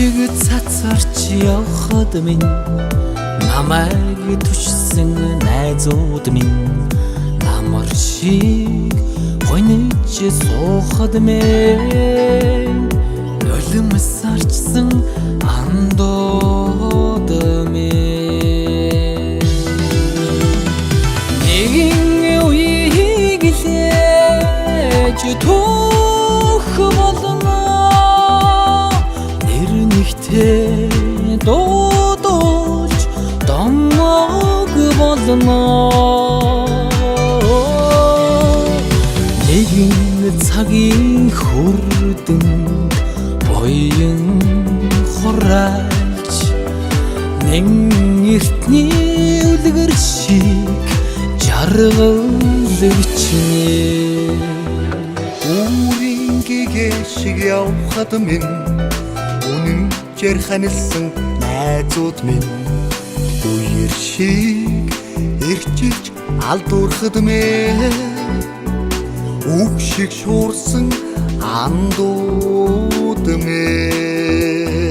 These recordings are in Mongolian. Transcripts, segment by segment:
шиг цацарч явхад минь намайг түшсэн найзууд минь намар шиг гойнож суухад минь нулимс арчсан андууд минь нэгэн үеийг лээж түүх болно нэр нэгтээ дуудуулж домог болно нэгэн цагийн хүрдэнд буян хураалж нэг эртний үлгэр шиг жаргал бичнэ Үүрийн гэгээ шиг явхад минь үнэн жарханилсан найзууд минь үер шиг эрчилж алдуурхад минь үг шиг шуурсан андууд минь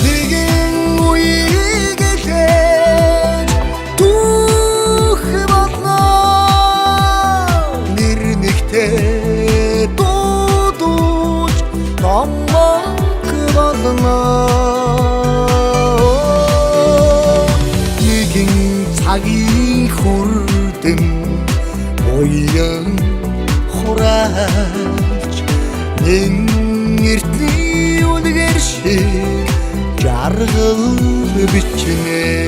нэгэн үеийг лээж түүх болно нэр нэгтээ дуудуулж домог болно нэгэн цагийн хүрдэн буян хураалж нэг эртний үлгэр шиг жаргал бичнэ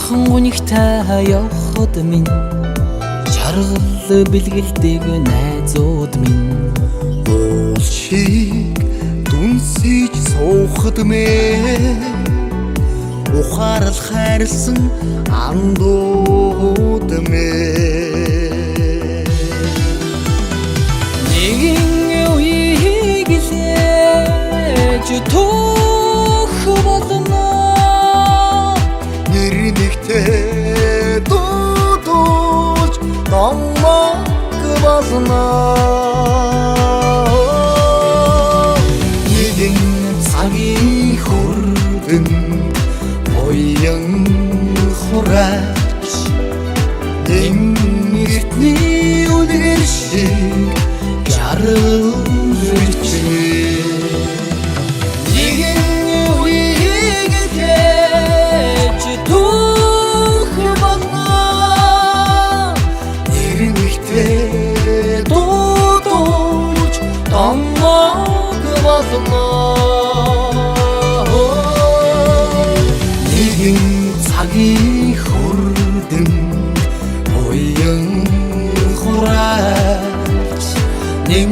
Хүнийхтэй явхад минь жаргал бэлгэлдэг найзууд минь уул шиг дүнсэж суухад минь ухаарал хайрлсан андууд минь нэгэн үеийг лээж түүх болно нэр нэгтээ дуудуулж домог болно нэгэн цагийн хүрдэн буян хураалж нэг эртний үлгэр шиг жаргал бичнэ нэгэн цагийн хүрдэн буян хураалж нэг